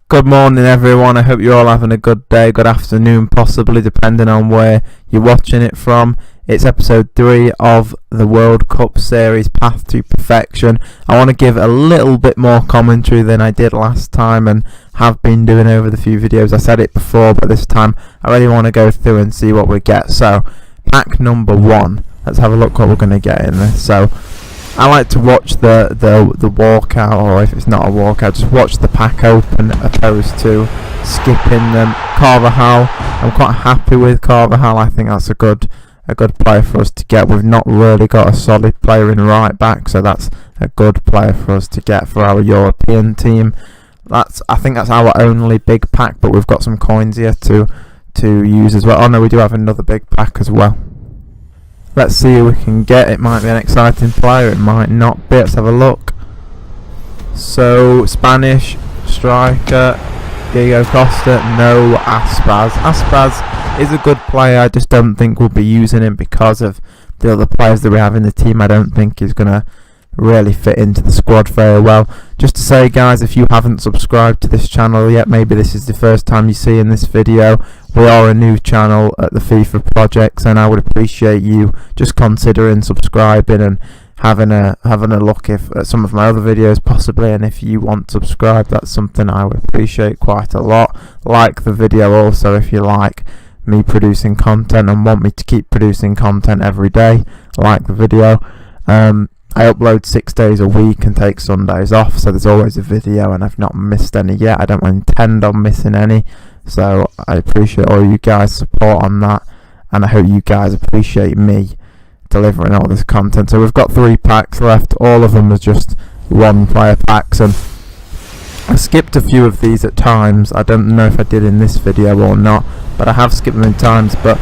Good morning everyone, I hope you're all having a good day, good afternoon possibly, depending on where you're watching it from. It's episode 3 of the World Cup series, Path to Perfection. I want to give a little bit more commentary than I did last time and have been doing over the few videos. I said it before, but this time I really want to go through and see what we get. So, pack number 1, let's have a look what we're going to get in this. So, I like to watch the walkout, or if it's not a walkout, just watch the pack open opposed to skipping them. Carvajal, I'm quite happy with Carvajal. I think that's a good player for us to get. We've not really got a solid player in right back, so that's a good player for us to get for our European team. I think that's our only big pack, but we've got some coins here to use as well. Oh no, we do have another big pack as well. Let's see who we can get. It might be an exciting player, it might not be. Let's have a look. So, Spanish striker, Diego Costa, no Aspas. Aspas is a good player, I just don't think we'll be using him because of the other players that we have in the team. I don't think he's going to really fit into the squad very well. Just to say guys, if you haven't subscribed to this channel yet, maybe this is the first time you see in this video, we are a new channel at the FIFA Projects, and I would appreciate you just considering subscribing and having a look at some of my other videos possibly. And if you want to subscribe, that's something I would appreciate quite a lot. Like the video also if you like me producing content and want me to keep producing content every day. Like the video. I upload 6 days a week and take Sundays off, so there's always a video, and I've not missed any yet. I don't intend on missing any, so I appreciate all you guys' support on that, and I hope you guys appreciate me delivering all this content. So we've got 3 packs left, all of them are just 1 player packs, and I skipped a few of these at times. I don't know if I did in this video or not, but I have skipped them in times. But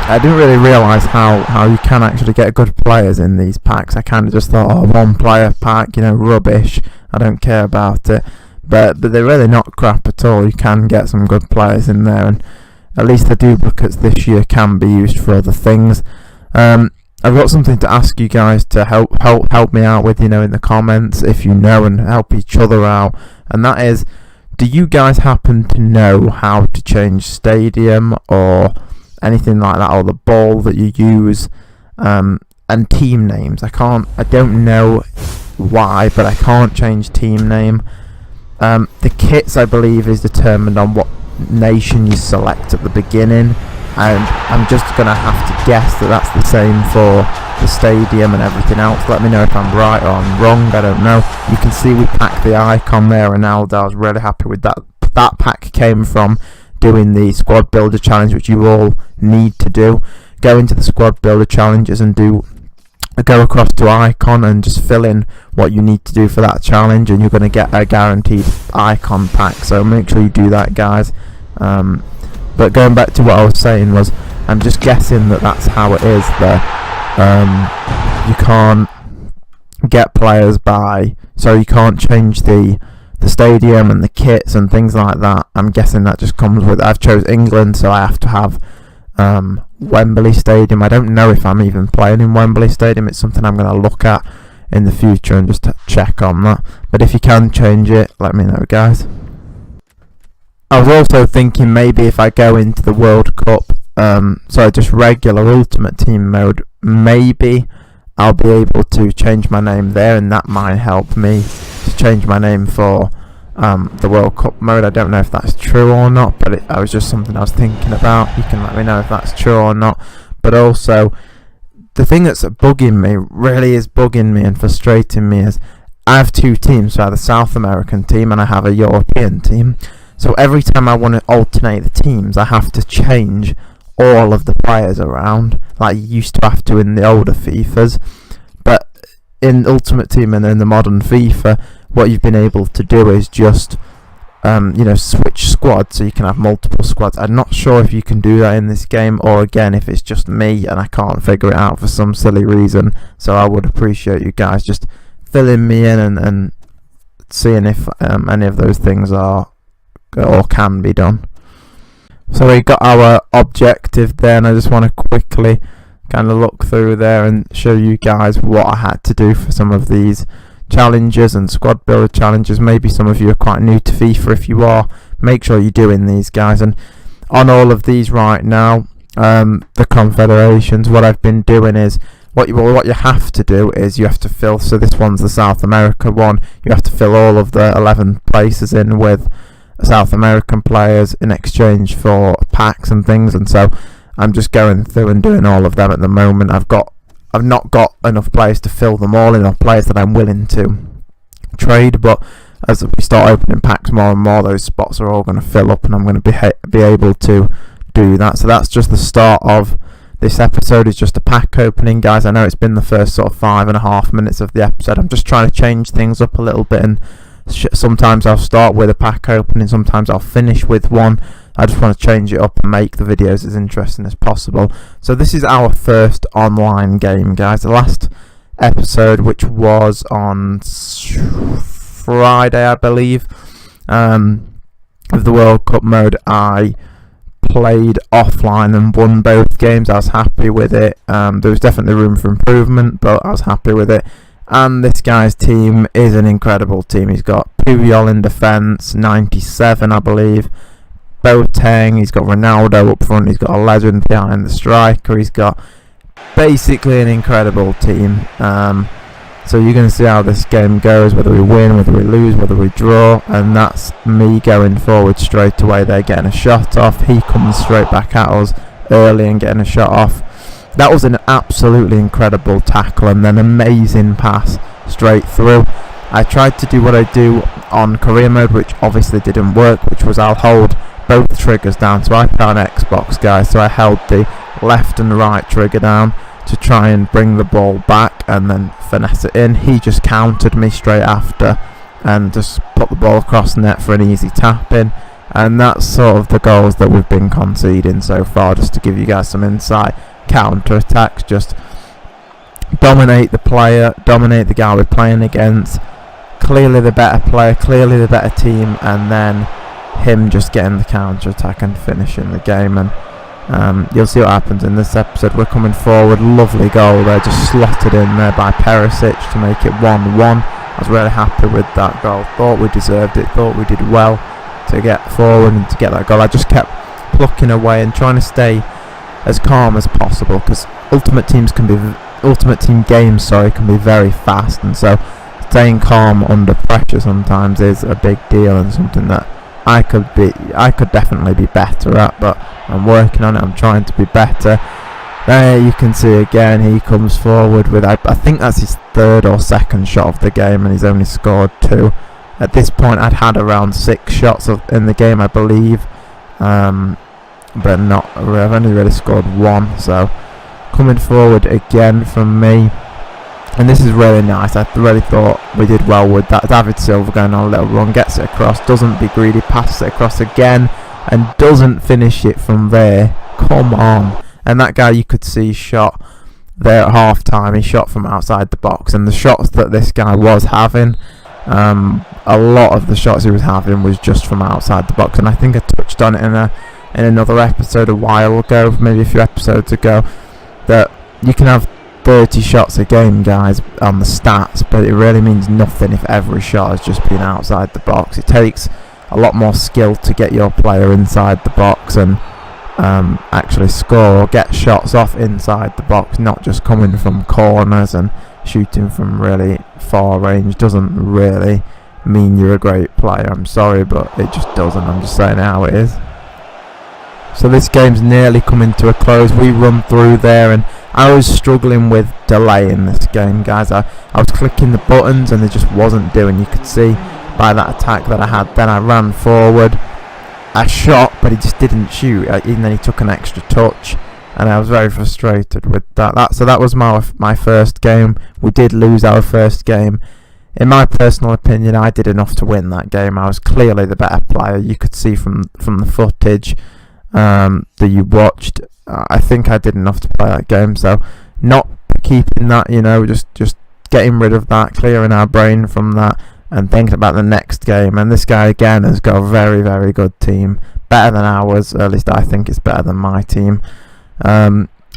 I didn't really realise how you can actually get good players in these packs. I kind of just thought, oh, 1 player pack, rubbish, I don't care about it. But they're really not crap at all. You can get some good players in there, and at least the duplicates this year can be used for other things. I've got something to ask you guys to help me out with, in the comments, if you know, and help each other out. And that is, do you guys happen to know how to change stadium or anything like that, or the ball that you use, and team names? I don't know why, but I can't change team name. The kits, I believe, is determined on what nation you select at the beginning, and I'm just gonna have to guess that that's the same for the stadium and everything else. Let me know if I'm right or I'm wrong, I don't know. You can see we packed the icon there, Ronaldo. I was really happy with that. That pack came from doing the squad builder challenge, which you all need to do. Go into the squad builder challenges and go across to icon and just fill in what you need to do for that challenge, and you're going to get a guaranteed icon pack. So make sure you do that, guys. But going back to what I was saying, was I'm just guessing that that's how it is, that you can't get players so you can't change the stadium and the kits and things like that. I'm guessing that just comes with, I've chose England, so I have to have Wembley Stadium. I don't know if I'm even playing in Wembley Stadium. It's something I'm going to look at in the future and just check on that. But if you can change it, let me know, guys. I was also thinking maybe if I go into the World Cup, just regular Ultimate Team mode, maybe I'll be able to change my name there, and that might help me to change my name for the World Cup mode. I don't know if that's true or not, but it was just something I was thinking about. You can let me know if that's true or not. But also, the thing that's bugging me, really is bugging me and frustrating me, is I have 2 teams. So I have a South American team and I have a European team. So every time I want to alternate the teams, I have to change all of the players around, like you used to have to in the older FIFAs. But in Ultimate Team and in the modern FIFA, what you've been able to do is just switch squads, so you can have multiple squads. I'm not sure if you can do that in this game, or again if it's just me and I can't figure it out for some silly reason. So I would appreciate you guys just filling me in and seeing if any of those things are or can be done. So we got our objective there, and I just want to quickly kind of look through there and show you guys what I had to do for some of these challenges and squad builder challenges. Maybe some of you are quite new to FIFA. If you are, make sure you're doing these, guys. And on all of these right now, the confederations, what I've been doing is what you have to do is you have to fill. So this one's the South America one. You have to fill all of the 11 places in with South American players in exchange for packs and things. And so I'm just going through and doing all of them at the moment. I've not got enough players to fill them all, enough players that I'm willing to trade, but as we start opening packs more and more, those spots are all going to fill up, and I'm going to be able to do that. So that's just the start of this episode. Is just a pack opening, guys. I know it's been the first sort of 5.5 minutes of the episode. I'm just trying to change things up a little bit, and sometimes I'll start with a pack opening, sometimes I'll finish with one. I just want to change it up and make the videos as interesting as possible. So this is our first online game, guys. The last episode, which was on Friday, I believe, of the World Cup mode, I played offline and won both games. I was happy with it. There was definitely room for improvement, but I was happy with it. And this guy's team is an incredible team. He's got Puyol in defence, 97 I believe, Boateng, he's got Ronaldo up front, he's got a legend behind the striker, he's got basically an incredible team. So you're going to see how this game goes, whether we win, whether we lose, whether we draw, and that's me going forward straight away. They're getting a shot off, he comes straight back at us early and getting a shot off. That was an absolutely incredible tackle and then amazing pass straight through. I tried to do what I do on career mode, which obviously didn't work, which was I'll hold both triggers down. So I play on Xbox, guys, so I held the left and right trigger down to try and bring the ball back and then finesse it in. He just countered me straight after and just put the ball across the net for an easy tap in. And that's sort of the goals that we've been conceding so far, just to give you guys some insight. Counter attacks, just dominate the player, dominate the guy we're playing against, clearly the better player, clearly the better team, and then him just getting the counter attack and finishing the game. And you'll see what happens in this episode. We're coming forward, lovely goal there, just slotted in there by Perisic to make it 1-1. I was really happy with that goal, thought we deserved it, thought we did well to get forward and to get that goal. I just kept plucking away and trying to stay as calm as possible, because ultimate team games can be very fast, and so staying calm under pressure sometimes is a big deal and something that I could definitely be better at, but I'm working on it. I'm trying to be better. There you can see again, he comes forward with, I think that's his third or second shot of the game, and he's only scored 2. At this point I'd had around 6 shots in the game, I believe, but I've only really scored 1. So coming forward again from me, and this is really nice. I really thought we did well with that. David Silva going on a little run, gets it across, doesn't be greedy, passes it across again, and doesn't finish it from there. Come on. And that guy, you could see, shot there at half time. He shot from outside the box, and the shots that this guy was having, a lot of the shots he was having was just from outside the box. And I think I touched on it in another episode a while ago, maybe a few episodes ago, that you can have 30 shots a game, guys, on the stats, but it really means nothing if every shot has just been outside the box. It takes a lot more skill to get your player inside the box and actually score or get shots off inside the box, not just coming from corners and shooting from really far range. Doesn't really mean you're a great player. I'm sorry, but it just doesn't. I'm just saying how it is. So this game's nearly coming to a close. We run through there, and I was struggling with delay in this game, guys. I was clicking the buttons and it just wasn't doing. You could see by that attack that I had. Then I ran forward, I shot, but he just didn't shoot. And then he took an extra touch, and I was very frustrated with that. So that was my first game. We did lose our first game. In my personal opinion, I did enough to win that game. I was clearly the better player. You could see from the footage that you watched. I think I did enough to play that game. So not keeping that, just getting rid of that, clearing our brain from that, and thinking about the next game. And this guy again has got a very, very good team, better than ours. At least I think it's better than my team.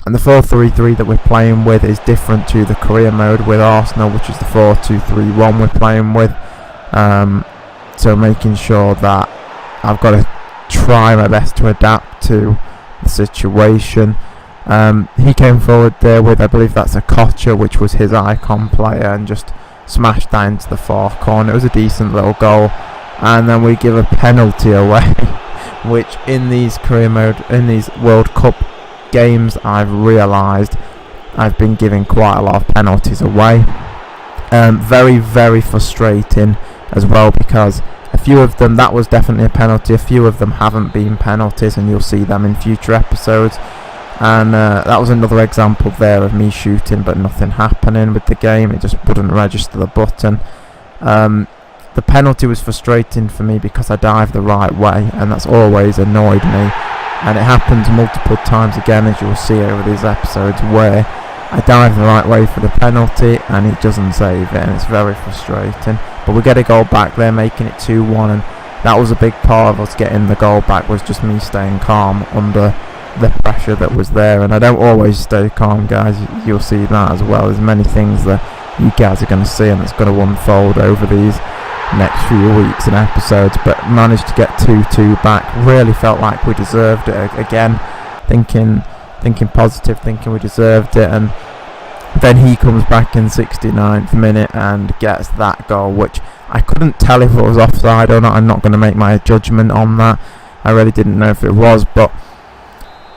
And the 4-3-3 that we're playing with is different to the career mode with Arsenal, which is the 4-2-3-1 we're playing with. So making sure that I've got to try my best to adapt to the situation. He came forward there with, I believe that's a Kocha, which was his icon player, and just smashed that into the far corner. It was a decent little goal. And then we give a penalty away, which in these World Cup games I've realised I've been giving quite a lot of penalties away. Very, very frustrating as well, because a few of them, that was definitely a penalty, a few of them haven't been penalties, and you'll see them in future episodes. And that was another example there of me shooting but nothing happening with the game. It just wouldn't register the button. The penalty was frustrating for me because I dived the right way, and that's always annoyed me. And it happens multiple times again, as you'll see over these episodes, where I dive the right way for the penalty and it doesn't save it, and it's very frustrating. But we get a goal back there, making it 2-1, and that was a big part of us getting the goal back, was just me staying calm under the pressure that was there. And I don't always stay calm, guys. You'll see that as well. There's many things that you guys are going to see, and it's going to unfold over these next few weeks and episodes. But managed to get 2-2 back. Really felt like we deserved it again. Thinking positive, thinking we deserved it, and then he comes back in 69th minute and gets that goal, which I couldn't tell if it was offside or not. I'm not going to make my judgment on that. I really didn't know if it was, but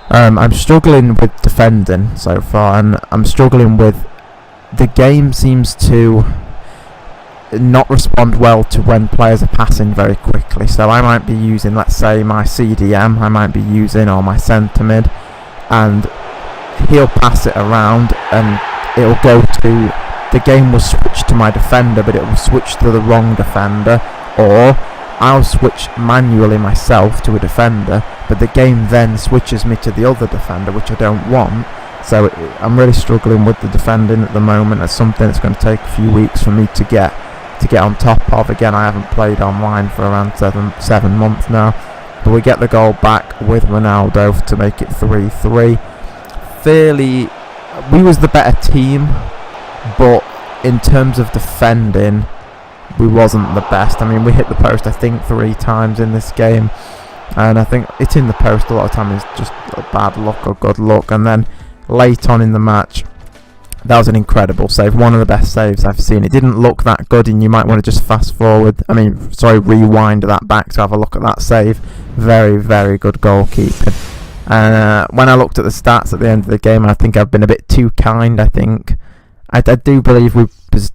I'm struggling with defending so far, and I'm struggling with, the game seems to not respond well to when players are passing very quickly. So I might be using, let's say, my CDM, I might be using, or my centre mid, and he'll pass it around and it'll go to, the game will switch to my defender, but it will switch to the wrong defender, or I'll switch manually myself to a defender, but the game then switches me to the other defender, which I don't want. So I'm really struggling with the defending at the moment. It's something that's going to take a few weeks for me to get on top of. Again, I haven't played online for around seven months now. But we get the goal back with Ronaldo to make it 3-3. Fairly, we was the better team, but in terms of defending, we wasn't the best. I mean, we hit the post, I think, 3 times in this game, and I think hitting the post a lot of time is just bad luck or good luck. And then late on in the match, that was an incredible save, one of the best saves I've seen. It didn't look that good, and you might want to just rewind that back to have a look at that save. Very, very good goalkeeping. And when I looked at the stats at the end of the game, I think I've been a bit too kind. I think I do believe we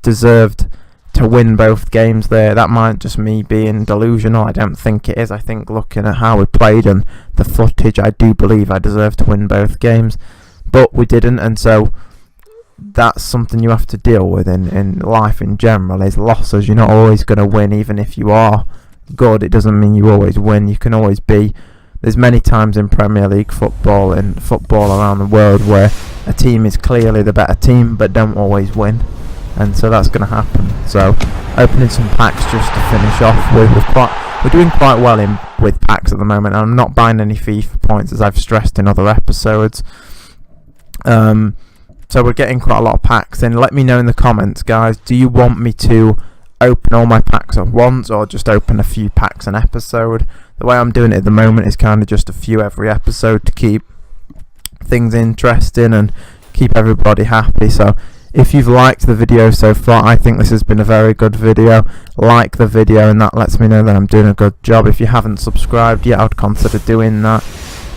deserved to win both games there. That might just me being delusional. I don't think it is. I think looking at how we played and the footage, I do believe I deserved to win both games, but we didn't. And so that's something you have to deal with in life in general, is losses. You're not always going to win. Even if you are good, it doesn't mean you always win. You can always be, there's many times in Premier League football and football around the world where a team is clearly the better team but don't always win, and so that's going to happen. So opening some packs just to finish off with. We're doing quite well with packs at the moment. I'm not buying any FIFA points, as I've stressed in other episodes. So we're getting quite a lot of packs in. Let me know in the comments, guys, do you want me to open all my packs at once, or just open a few packs an episode? The way I'm doing it at the moment is kind of just a few every episode to keep things interesting and keep everybody happy. So if you've liked the video so far, I think this has been a very good video. Like the video, and that lets me know that I'm doing a good job. If you haven't subscribed yet, I'd consider doing that.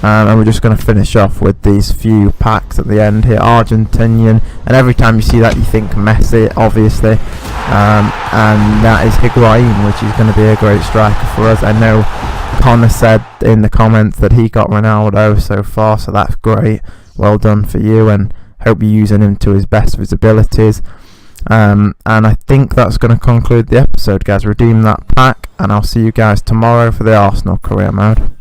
And we're just going to finish off with these few packs at the end here. Argentinian, and every time you see that you think Messi, obviously, and that is Higuain, which is going to be a great striker for us. I know Connor said in the comments that he got Ronaldo so far, so that's great. Well done for you, and hope you're using him to his best of his abilities. And I think that's going to conclude the episode, guys. Redeem that pack, and I'll see you guys tomorrow for the Arsenal career mode.